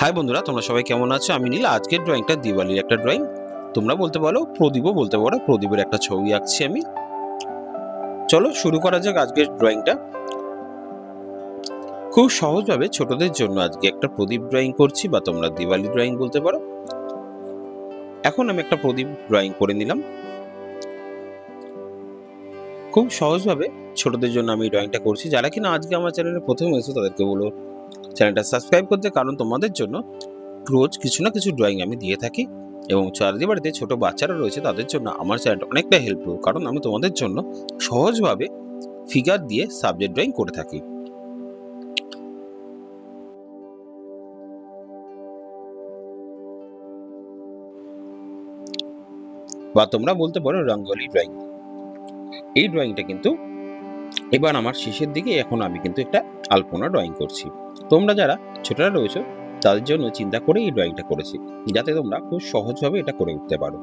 High বন্ধুরা, তোমরা সবাই কেমন আছো? আমি নীল। আজকের ড্রয়িংটা দিওয়ালির একটা ড্রয়িং। তোমরা বলতে পারো প্রদীপও বলতে পারো। প্রদীপের একটা ছবি আঁকছি আমি। চলো শুরু করা যাক আজকের ড্রয়িংটা। খুব সহজভাবে ছোটদের জন্য আজকে একটা প্রদীপ ড্রয়িং করছি, বা তোমরা দিওয়ালি ড্রয়িং বলতে পারো। এখন আমি একটা প্রদীপ ড্রয়িং করে নিলাম। খুব সহজভাবে ছোটদের জন্য আমি ড্রয়িংটা করছি। যারা কিনা আজকে আমার চ্যানেলে প্রথম এসেছো তাদেরকে বলো চ্যানেলটা সাবস্ক্রাইব করতে, কারণ তোমাদের জন্য রোজ কিছু না কিছু ড্রয়িং আমি দিয়ে থাকি। এবং যাদের বাড়িতে ছোট বাচ্চারা রয়েছে তাদের জন্য আমার চ্যানেলটা অনেকটা হেল্পফুল, কারণ আমি তোমাদের জন্য সহজভাবে ফিগার দিয়ে সাবজেক্ট ড্রয়িং করে থাকি। বা তোমরা বলতে পারো রঙ্গোলি ড্রয়িং। এই ড্রয়িংটা কিন্তু এবার আমার শেষের দিকে, এখন আমি কিন্তু একটা আলপনা ড্রয়িং করছি। তোমরা যারা ছোটরা রয়েছে তাদের জন্য চিন্তা করে এই ড্রয়িংটা করেছি, যাতে তোমরা খুব সহজভাবে এটা করে উঠতে পারো।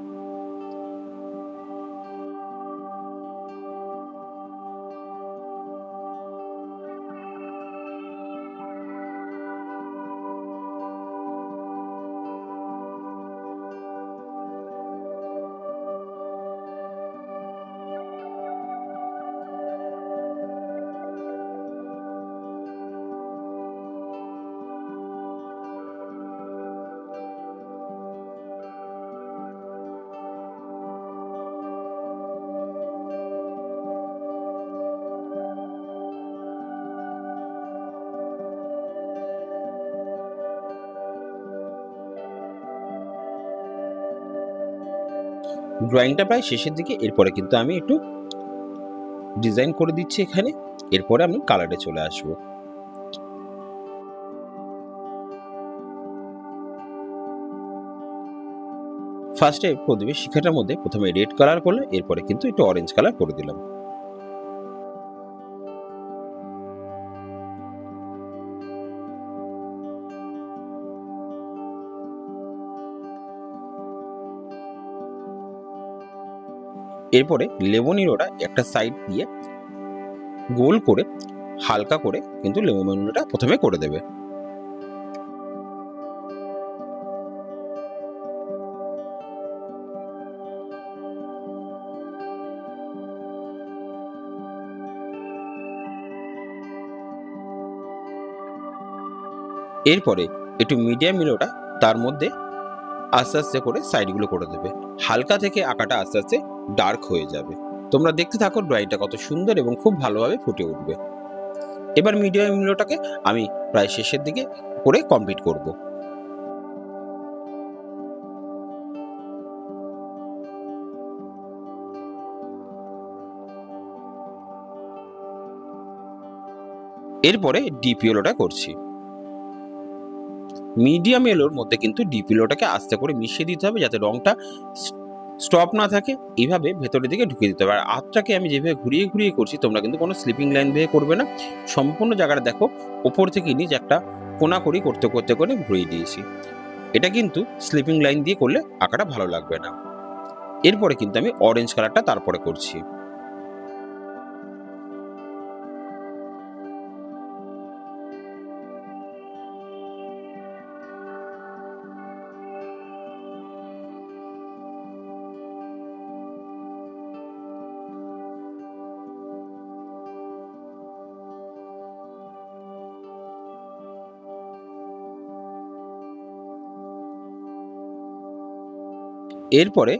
ড্রয়িংটা প্রায় শেষের দিকে। এরপরে কিন্তু আমি একটু ডিজাইন করে দিচ্ছি এখানে। এরপরে আমি কালারে চলে আসবো। ফার্স্টে প্রদীপের শিখাটার মধ্যে প্রথমে রেড কালার করলে, এরপরে কিন্তু একটু অরেঞ্জ কালার করে দিলাম। এরপরে লেমন ইয়েলোটা একটা সাইড দিয়ে গোল করে হালকা করে কিন্তু লেমন ইয়েলোটা প্রথমে করে দেবে। এরপরে একটু মিডিয়াম ইয়েলোটা তার মধ্যে আস্তে আস্তে করে সাইডগুলো করে দেবে। হালকা থেকে আঁকাটা আস্তে আস্তে ডার্ক হয়ে যাবে। তোমরা দেখতে থাকো ড্রয়িংটা কত সুন্দর এবং খুব ভালোভাবে ফুটে উঠবে। এবার মিডিয়াম ইয়েলোটাকে আমি প্রায় শেষের দিকে করে কমপ্লিট করব। এরপরে ডিপ ইয়েলোটা করছি। মিডিয়াম ইয়েলোর মধ্যে কিন্তু ডিপ ইয়েলোটাকে আস্তে করে মিশিয়ে দিতে হবে, যাতে রংটা স্টপ না থাকে। এইভাবে ভেতরের দিকে ঢুকিয়ে দিতে হবে। আর হাতটাকে আমি যেভাবে ঘুরিয়ে ঘুরিয়ে করছি, তোমরা কিন্তু কোনো স্লিপিং লাইন ভেবে করবে না। সম্পূর্ণ জায়গাটা দেখো ওপর থেকে নিচ একটা কোনা করি করতে করতে করে ঘুরিয়ে দিয়েছি। এটা কিন্তু স্লিপিং লাইন দিয়ে করলে আঁকাটা ভালো লাগবে না। এরপরে কিন্তু আমি অরেঞ্জ কালারটা তারপরে করছি। এরপরে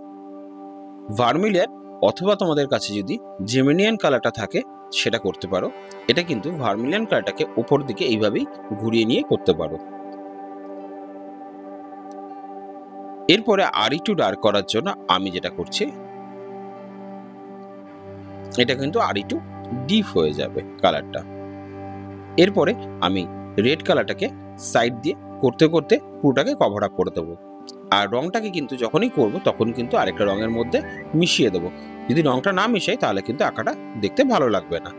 ভার্মিলিয়ান অথবা তোমাদের কাছে যদি জেমিনিয়ান কালারটা থাকে সেটা করতে পারো। এটা কিন্তু ভার্মিলিয়ান কালারটাকে উপর দিকে এইভাবেই ঘুরিয়ে নিয়ে করতে পারো। এরপরে আর একটু ডার্ক করার জন্য আমি যেটা করছি, এটা কিন্তু আর একটু ডিপ হয়ে যাবে কালারটা। এরপরে আমি রেড কালারটাকে সাইড দিয়ে করতে করতে পুরোটাকে কভার আপ করে দেবো। আর রংটাকে কিন্তু যখনই করব তখন কিন্তু আরেকটা রঙের মধ্যে মিশিয়ে দেবো। যদি রংটা না মিশাই তাহলে কিন্তু আঁকাটা দেখতে ভালো লাগবে না।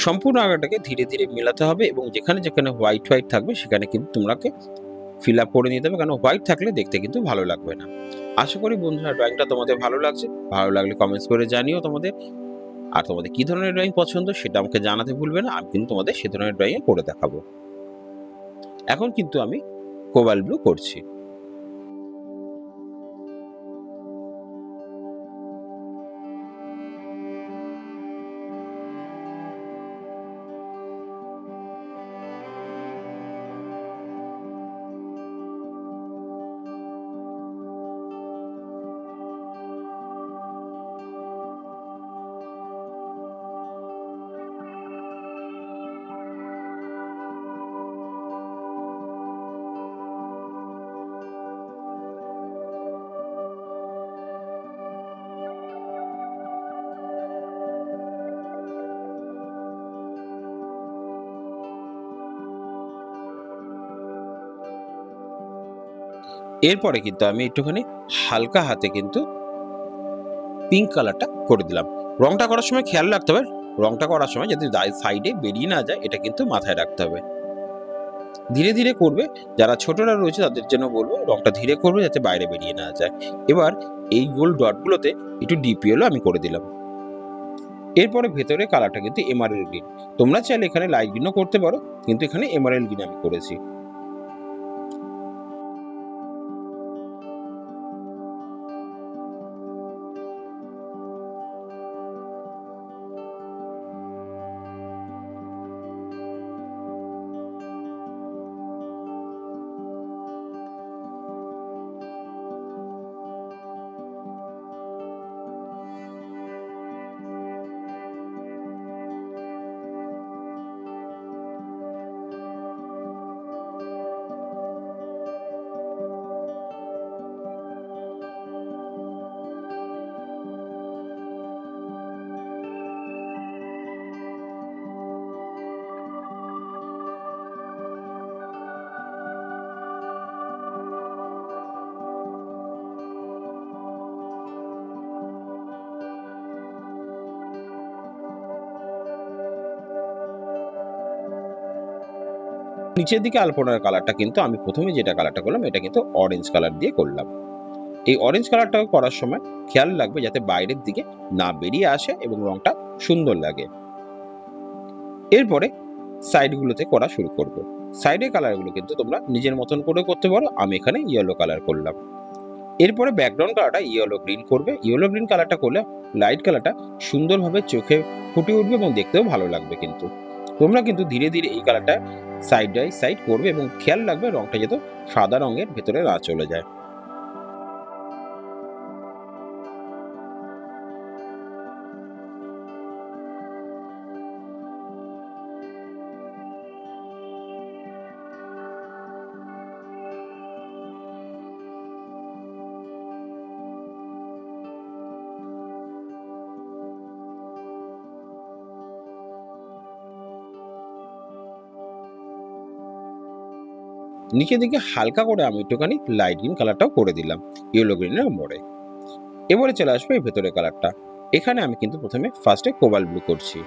সম্পূর্ণ আঁকাটাকে ধীরে ধীরে মেলাতে হবে এবং যেখানে যেখানে হোয়াইট হোয়াইট থাকবে সেখানে কিন্তু তোমাকে ফিল আপ করে নিতে হবে, কারণ হোয়াইট থাকলে দেখতে কিন্তু ভালো লাগবে না। আশা করি বন্ধুরা ড্রয়িংটা তোমাদের ভালো লাগছে। ভালো লাগলে কমেন্টস করে জানিও তোমাদের, আর তোমাদের কি ধরনের ড্রয়িং পছন্দ সেটা আমাকে জানাতে ভুলবে না। আমি কিন্তু তোমাদের সে ধরনের ড্রয়িং করে দেখাবো। এখন কিন্তু আমি কোবাল্ট ব্লু করছি। এরপরে কিন্তু আমি একটুখানি হালকা হাতে কিন্তু পিঙ্ক কালারটা করে দিলাম। রংটা করার সময় খেয়াল রাখতে হবে, রংটা করার সময় যাতে সাইডে বেরিয়ে না যায় এটা কিন্তু মাথায় রাখতে হবে। ধীরে ধীরে করবে, যারা ছোটরা রয়েছে তাদের জন্য বলবো রংটা ধীরে করবে যাতে বাইরে বেরিয়ে না যায়। এবার এই গোল ডটগুলোতে একটু ডিপিএলও আমি করে দিলাম। এরপরে ভেতরে কালারটা কিন্তু এমারেল গ্রিন, তোমরা চাইলে এখানে লাইট গ্রিনও করতে পারো, কিন্তু এখানে এমারেল গ্রিন আমি করেছি। নিচের দিকে আলপনার কালারটা কিন্তু আমি প্রথমে যেটা কালারটা করলাম এটা কিন্তু অরেঞ্জ কালার দিয়ে করলাম। এই অরেঞ্জ কালারটা করার সময় খেয়াল রাখবে যাতে বাইরের দিকে না বেরিয়ে আসে এবং রংটা সুন্দর লাগে। এরপরে সাইডগুলোতে করা শুরু করব। সাইডের কালারগুলো কিন্তু তোমরা নিজের মতন করে করতে পারো, আমি এখানে ইয়েলো কালার করলাম। এরপরে ব্যাকগ্রাউন্ড কালারটা ইয়েলো গ্রিন করবে। ইয়েলো গ্রিন কালারটা করলে লাইট কালারটা সুন্দরভাবে চোখে ফুটে উঠবে এবং দেখতেও ভালো লাগবে। কিন্তু তোমরা কিন্তু ধীরে ধীরে এই কালারটা সাইড বাই সাইড করবে এবং খেয়াল রাখবে রংটা যাতে সাদা রঙের ভেতরে না চলে যায়। নিচের দিকে হালকা করে আমি একটুখানি লাইট গ্রিন কালারটাও করে দিলাম ইয়েলো গ্রিনের মোড়ে। এবারে চলে আসবে এই ভেতরের কালারটা। এখানে আমি কিন্তু প্রথমে ফার্স্টে কোবাল্ট ব্লু করছি।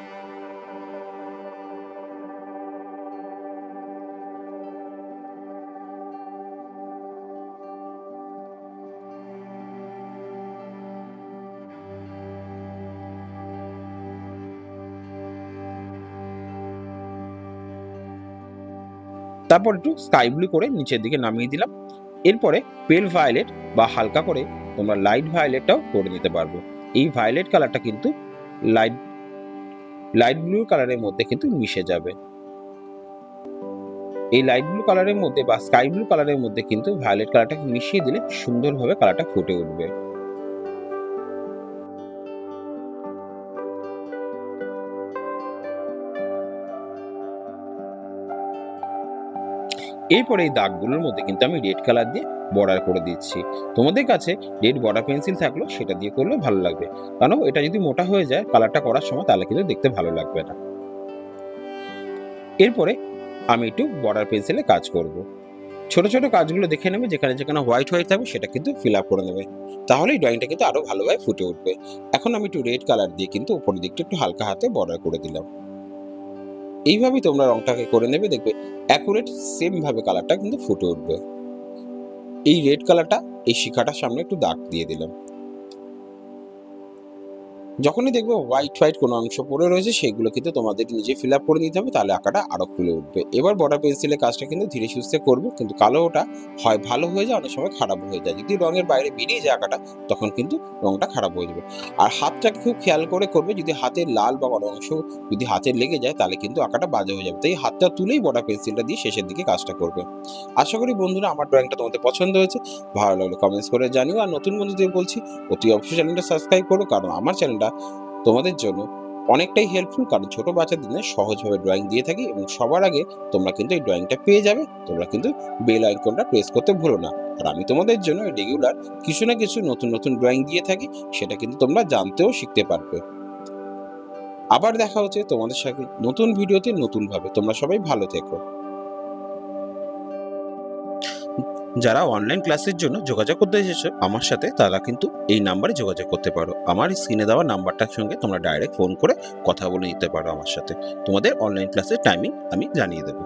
তারপর একটু স্কাই ব্লু করে নিচের দিকে নামিয়ে দিলাম। এরপরে পেল ভায়োলেট বা হালকা করে তোমরা লাইট ভায়োলেটটাও করে নিতে পারবো। এই ভায়োলেট কালারটা কিন্তু লাইট লাইট ব্লু কালারের মধ্যে কিন্তু মিশে যাবে। এই লাইট ব্লু কালারের মধ্যে বা স্কাই ব্লু কালারের মধ্যে কিন্তু ভায়োলেট কালারটাকে মিশিয়ে দিলে সুন্দরভাবে কালারটা ফুটে উঠবে। এরপরে এই দাগগুলোর মধ্যে কিন্তু আমি রেড কালার দিয়ে বর্ডার করে দিচ্ছি। তোমাদের কাছে রেড বর্ডার পেন্সিল থাকলেও সেটা দিয়ে করলেও ভালো লাগবে, কারণ এটা যদি মোটা হয়ে যায় কালারটা করার সময় তাহলে কিন্তু দেখতে ভালো লাগবে না। এরপরে আমি একটু বর্ডার পেন্সিলে কাজ করব। ছোট ছোট কাজগুলো দেখে নেবে, যেখানে যেখানে হোয়াইট হোয়াইট থাকবে সেটা কিন্তু ফিল আপ করে নেবে, তাহলে এই ড্রয়িংটা কিন্তু আরো ভালোভাবে ফুটে উঠবে। এখন আমি একটু রেড কালার দিয়ে কিন্তু উপরের দিকটা একটু হালকা হাতে বর্ডার করে দিলাম। এইভাবেই তোমরা রংটাকে করে নেবে, দেখবে অ্যাকুরেট সেম ভাবে কালারটা কিন্তু ফুটে উঠবে। এই রেড কালারটা এই শিখাটার সামনে একটু দাগ দিয়ে দিলাম। যখনই দেখবে হোয়াইট কোনো অংশ পড়ে রয়েছে সেগুলো কিন্তু তোমাদের নিজে ফিল আপ করে নিতে হবে, তাহলে আঁকাটা আরো ফুলে উঠবে। এবার বর্ডার পেন্সিলের কাজটা কিন্তু ধীরে সুস্থে করবে, কিন্তু কালোটা হয় ভালো হয়ে যায়, অনেক সময় খারাপ হয়ে যায়। যদি রঙের বাইরে বেরিয়ে যায় আঁকাটা, তখন কিন্তু রংটা খারাপ হয়ে যাবে। আর হাতটাকে খুব খেয়াল করে করবে, যদি হাতের লাল বা কোনো অংশ যদি হাতে লেগে যায় তাহলে কিন্তু আঁকাটা বাজে হয়ে যাবে। তাই হাতটা তুলেই বর্ডার পেন্সিলটা দিয়ে শেষের দিকে কাজটা করবে। আশা করি বন্ধুরা আমার ড্রয়িংটা তোমাদের পছন্দ হয়েছে। ভালো লাগলে কমেন্টস করে জানিও। আর নতুন বন্ধুদের বলছি অতি অবশ্যই চ্যানেলটা সাবস্ক্রাইব করো, কারণ আমার চ্যানেলটা তোমাদের জন্য অনেকটাই হেল্পফুল, কারণ ছোট বাচ্চাদের জন্য সহজভাবে ড্রয়িং দিয়ে থাকি এবং সবার আগে তোমরা কিন্তু এই ড্রয়িংটা পেয়ে যাবে। তোমরা কিন্তু বেল আইকনটা প্রেস করতে ভুলো না। আর আমি তোমাদের জন্য রেগুলার কিছু না কিছু নতুন ড্রয়িং দিয়ে থাকি, সেটা কিন্তু তোমরা জানতেও শিখতে পারবে। আবার দেখা হচ্ছে তোমাদের সাথে নতুন ভিডিওতে নতুনভাবে। তোমরা সবাই ভালো থেকো। যারা অনলাইন ক্লাসের জন্য যোগাযোগ করতে এসেছো আমার সাথে, তারা কিন্তু এই নাম্বারে যোগাযোগ করতে পারো। আমার স্ক্রিনে দেওয়া নাম্বারটার সঙ্গে তোমরা ডাইরেক্ট ফোন করে কথা বলে নিতে পারো আমার সাথে। তোমাদের অনলাইন ক্লাসের টাইমিং আমি জানিয়ে দেবো।